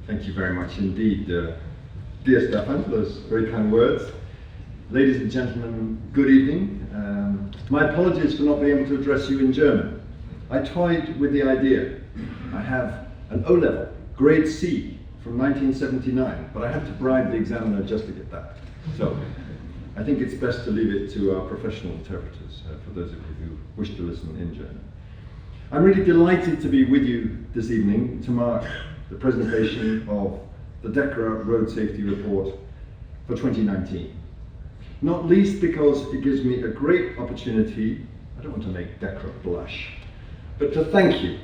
Thank you very much indeed, dear Stefan, for those very kind words. Ladies and gentlemen, good evening. My apologies for not being able to address you in German. I toyed with the idea. I have an O-level, grade C, from 1979, but I had to bribe the examiner just to get that. So I think it's best to leave it to our professional interpreters, for those of you who wish to listen in German. I'm really delighted to be with you this evening to mark the presentation of the DEKRA Road Safety Report for 2019. Not least because it gives me a great opportunity, I don't want to make DEKRA blush, but to thank you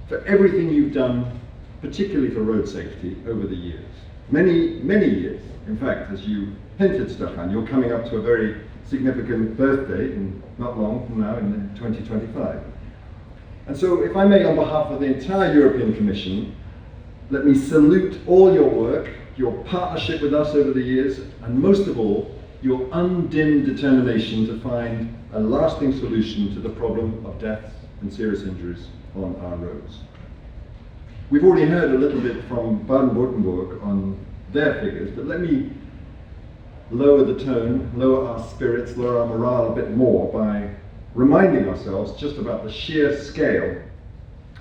for everything you've done, particularly for road safety over the years. Many, many years. In fact, as you hinted, Stefan, you're coming up to a very significant birthday in not long from now, in 2025. And so, if I may, on behalf of the entire European Commission, let me salute all your work, your partnership with us over the years, and most of all, your undimmed determination to find a lasting solution to the problem of deaths and serious injuries on our roads. We've already heard a little bit from Baden-Württemberg on their figures, but let me lower the tone, lower our spirits, lower our morale a bit more by reminding ourselves just about the sheer scale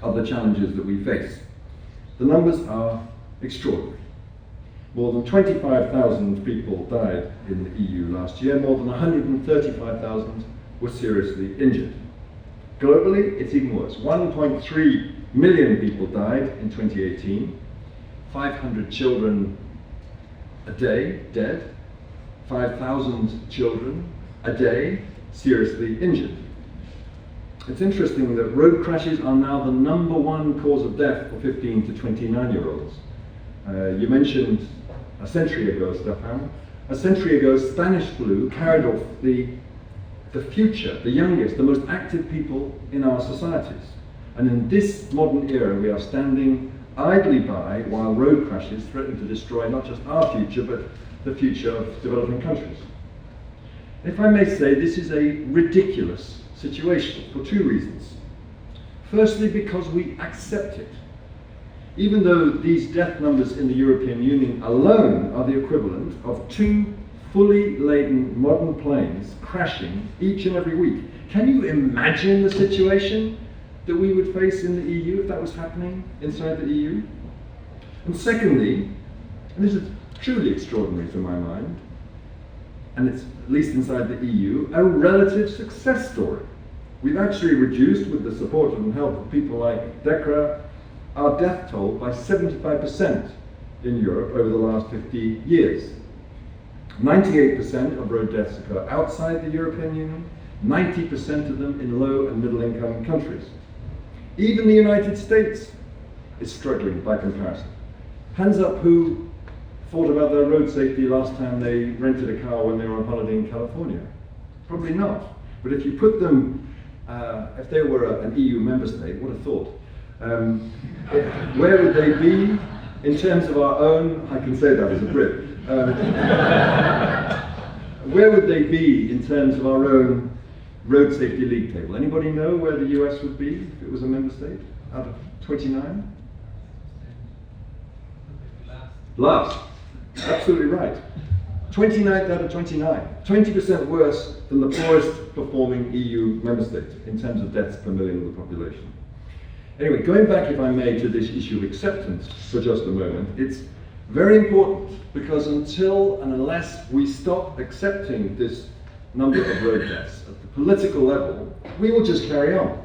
of the challenges that we face. The numbers are extraordinary. More than 25,000 people died in the EU last year, more than 135,000 were seriously injured. Globally, it's even worse. 1.3 million people died in 2018, 500 children a day dead, 5,000 children a day seriously injured. It's interesting that road crashes are now the #1 cause of death for 15 to 29-year-olds. You mentioned a century ago, Stefan. A century ago, Spanish flu carried off the future, the youngest, the most active people in our societies. And in this modern era, we are standing idly by while road crashes threaten to destroy not just our future, but the future of developing countries. If I may say, this is a ridiculous situation for two reasons. Firstly, because we accept it. Even though these death numbers in the European Union alone are the equivalent of 2 fully laden modern planes crashing each and every week. Can you imagine the situation that we would face in the EU if that was happening inside the EU? And secondly, and this is truly extraordinary to my mind, and it's, at least inside the EU, a relative success story. We've actually reduced, with the support and help of people like DEKRA, our death toll by 75% in Europe over the last 50 years. 98% of road deaths occur outside the European Union, 90% of them in low and middle income countries. Even the United States is struggling by comparison. Hands up who thought about their road safety last time they rented a car when they were on holiday in California? Probably not. But if you put them, if they were an EU member state, what a thought. Where would they be in terms of our own, I can say that as a Brit, where would they be in terms of our own road safety league table? Anybody know where the US would be if it was a member state out of 29? Last. Absolutely right. 29th out of 29. 20% worse than the poorest performing EU member state in terms of deaths per million of the population. Anyway, going back, if I may, to this issue of acceptance for just a moment, it's very important because until and unless we stop accepting this number of road deaths at the political level, we will just carry on.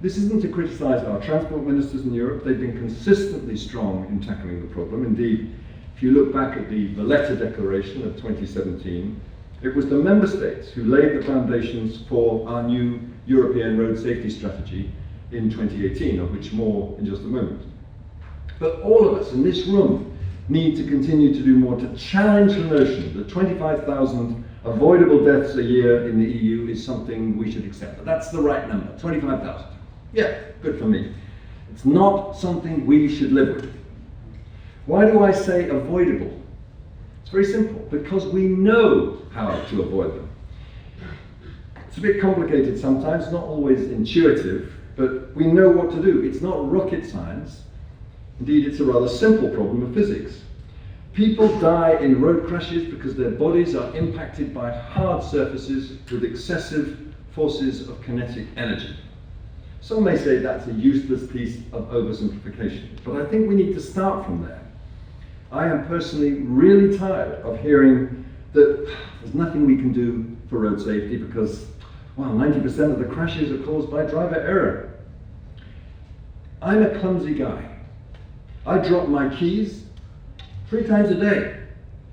This isn't to criticize our transport ministers in Europe. They've been consistently strong in tackling the problem. Indeed, if you look back at the Valletta Declaration of 2017, it was the member states who laid the foundations for our new European road safety strategy in 2018, of which more in just a moment. But all of us in this room need to continue to do more to challenge the notion that 25,000 avoidable deaths a year in the EU is something we should accept. But that's the right number, 25,000. Yeah, good for me. It's not something we should live with. Why do I say avoidable? It's very simple, because we know how to avoid them. It's a bit complicated sometimes, not always intuitive, but we know what to do. It's not rocket science. Indeed, it's a rather simple problem of physics. People die in road crashes because their bodies are impacted by hard surfaces with excessive forces of kinetic energy. Some may say that's a useless piece of oversimplification, but I think we need to start from there. I am personally really tired of hearing that there's nothing we can do for road safety because, well, 90% of the crashes are caused by driver error. I'm a clumsy guy. I drop my keys 3 times a day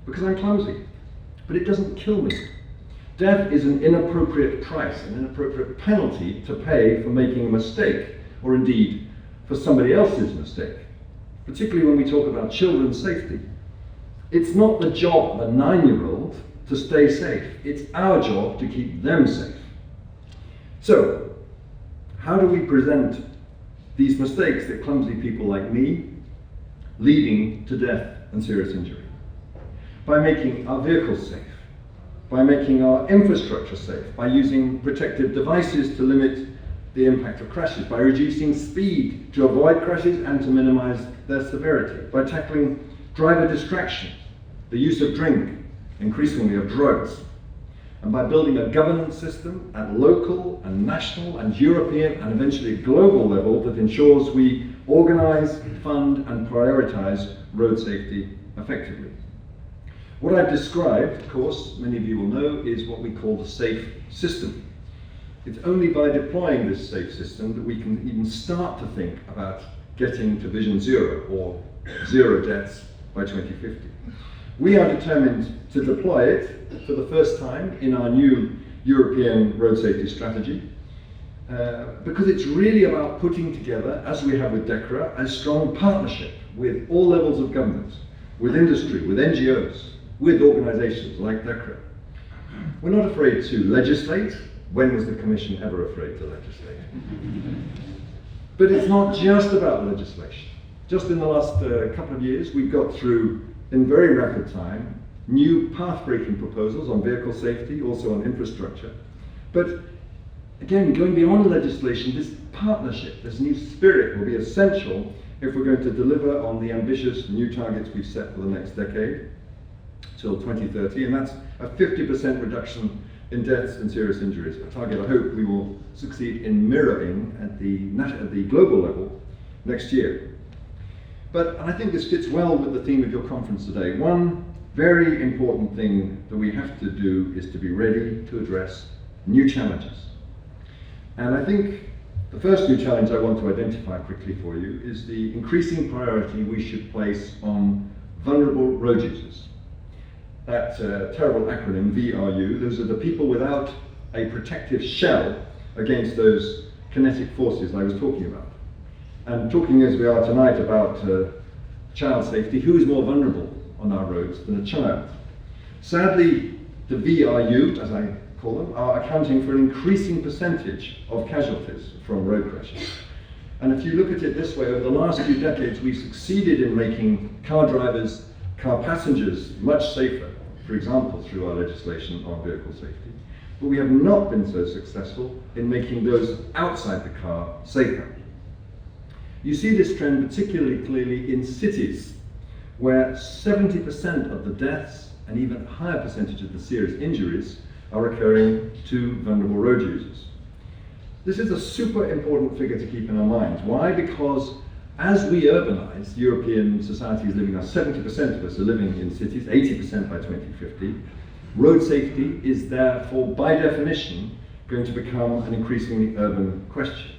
because I'm clumsy, but it doesn't kill me. Death is an inappropriate price, an inappropriate penalty to pay for making a mistake, or indeed for somebody else's mistake, particularly when we talk about children's safety. It's not the job of a 9-year-old to stay safe. It's our job to keep them safe. So, how do we prevent these mistakes that clumsy people like me leading to death and serious injury? By making our vehicles safe, by making our infrastructure safe, by using protective devices to limit the impact of crashes, by reducing speed to avoid crashes and to minimize their severity, by tackling driver distraction, the use of drink, increasingly of drugs, and by building a governance system at local and national and European and eventually global level that ensures we organize, fund and prioritize road safety effectively. What I've described, of course, many of you will know, is what we call the safe system. It's only by deploying this safe system that we can even start to think about getting to Vision Zero, or zero deaths by 2050. We are determined to deploy it for the first time in our new European road safety strategy, because it's really about putting together, as we have with DEKRA, a strong partnership with all levels of government, with industry, with NGOs, with organisations like DEKRA. We're not afraid to legislate. When was the Commission ever afraid to legislate? But it's not just about legislation. Just in the last couple of years, we've got through, in very rapid time, new path-breaking proposals on vehicle safety, also on infrastructure. But again, going beyond legislation, this partnership, this new spirit will be essential if we're going to deliver on the ambitious new targets we've set for the next decade, till 2030, and that's a 50% reduction in deaths and serious injuries, a target I hope we will succeed in mirroring at the global level next year. And I think this fits well with the theme of your conference today. One very important thing that we have to do is to be ready to address new challenges. And I think the first new challenge I want to identify quickly for you is the increasing priority we should place on vulnerable road users. That terrible acronym, VRU, those are the people without a protective shell against those kinetic forces I was talking about. And talking as we are tonight about child safety, who is more vulnerable on our roads than a child? Sadly, the VRU, as I call them, are accounting for an increasing percentage of casualties from road crashes. And if you look at it this way, over the last few decades, we've succeeded in making car drivers, car passengers much safer, for example, through our legislation on vehicle safety. But we have not been so successful in making those outside the car safer. You see this trend particularly clearly in cities, where 70% of the deaths and even a higher percentage of the serious injuries are occurring to vulnerable road users. This is a super important figure to keep in our minds. Why? Because as we urbanize, European society is living now, 70% of us are living in cities, 80% by 2050. Road safety is therefore, by definition, going to become an increasingly urban question.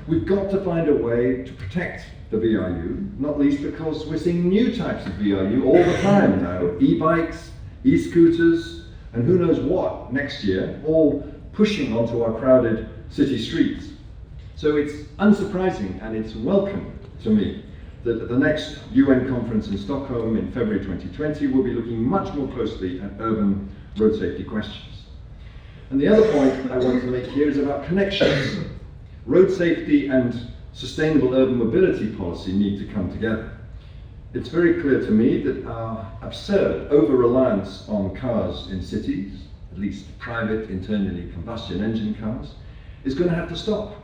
We've got to find a way to protect the VRU, not least because we're seeing new types of VRU all the time now, e-bikes, e-scooters, and who knows what next year, all pushing onto our crowded city streets. So it's unsurprising and it's welcome to me that at the next UN conference in Stockholm in February 2020, we'll be looking much more closely at urban road safety questions. And the other point I want to make here is about connections. Road safety and sustainable urban mobility policy need to come together. It's very clear to me that our absurd over-reliance on cars in cities, at least private internally combustion engine cars, is going to have to stop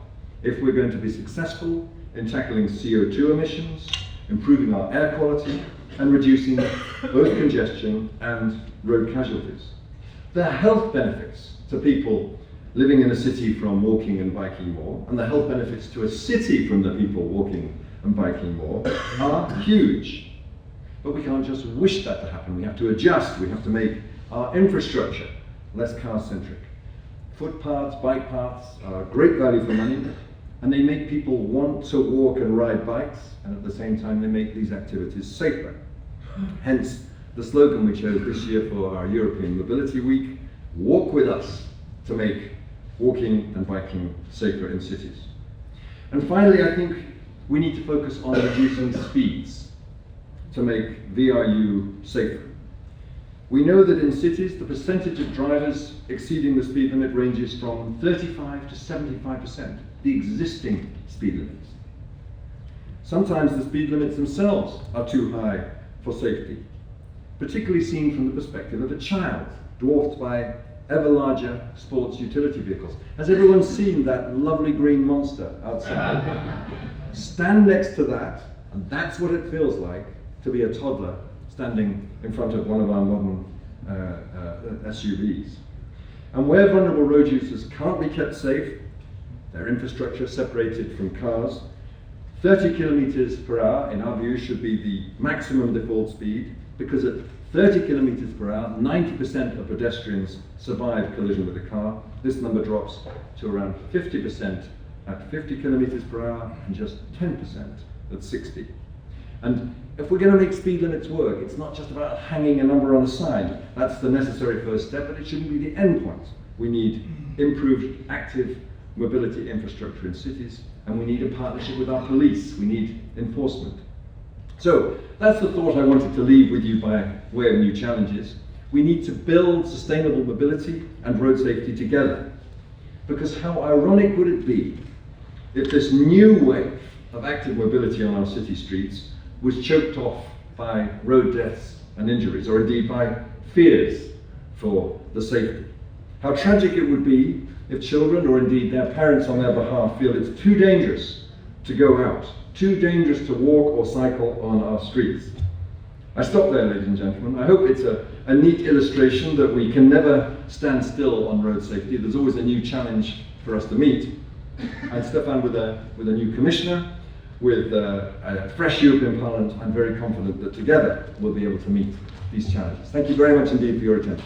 if we're going to be successful in tackling CO2 emissions, improving our air quality, and reducing both congestion and road casualties. There are health benefits to people living in a city from walking and biking more, and the health benefits to a city from the people walking and biking more are huge. But we can't just wish that to happen. We have to adjust. We have to make our infrastructure less car-centric. Footpaths, bike paths are great value for money, and they make people want to walk and ride bikes, and at the same time they make these activities safer. Hence the slogan we chose this year for our European Mobility Week, walk with us to make walking and biking safer in cities. And finally, I think we need to focus on reducing speeds to make VRU safer. We know that in cities, the percentage of drivers exceeding the speed limit ranges from 35 to 75%, the existing speed limits. Sometimes the speed limits themselves are too high for safety, particularly seen from the perspective of a child, dwarfed by ever larger sports utility vehicles. Has everyone seen that lovely green monster outside? Stand next to that, and that's what it feels like to be a toddler standing in front of one of our modern SUVs. And where vulnerable road users can't be kept safe, their infrastructure separated from cars, 30 kilometers per hour, in our view, should be the maximum default speed, because at 30 kilometers per hour, 90% of pedestrians survive collision with a car. This number drops to around 50% at 50 kilometers per hour and just 10% at 60. And if we're going to make speed limits work, it's not just about hanging a number on a sign. That's the necessary first step, but it shouldn't be the end point. We need improved active mobility infrastructure in cities, and we need a partnership with our police. We need enforcement. So that's the thought I wanted to leave with you by way of new challenges. We need to build sustainable mobility and road safety together. Because how ironic would it be if this new wave of active mobility on our city streets was choked off by road deaths and injuries, or indeed by fears for the safety. How tragic it would be if children, or indeed their parents on their behalf, feel it's too dangerous to go out, too dangerous to walk or cycle on our streets. I stop there, ladies and gentlemen. I hope it's a neat illustration that we can never stand still on road safety. There's always a new challenge for us to meet. And Stefan, with a new commissioner, with a fresh European Parliament, I'm very confident that together we'll be able to meet these challenges. Thank you very much indeed for your attention.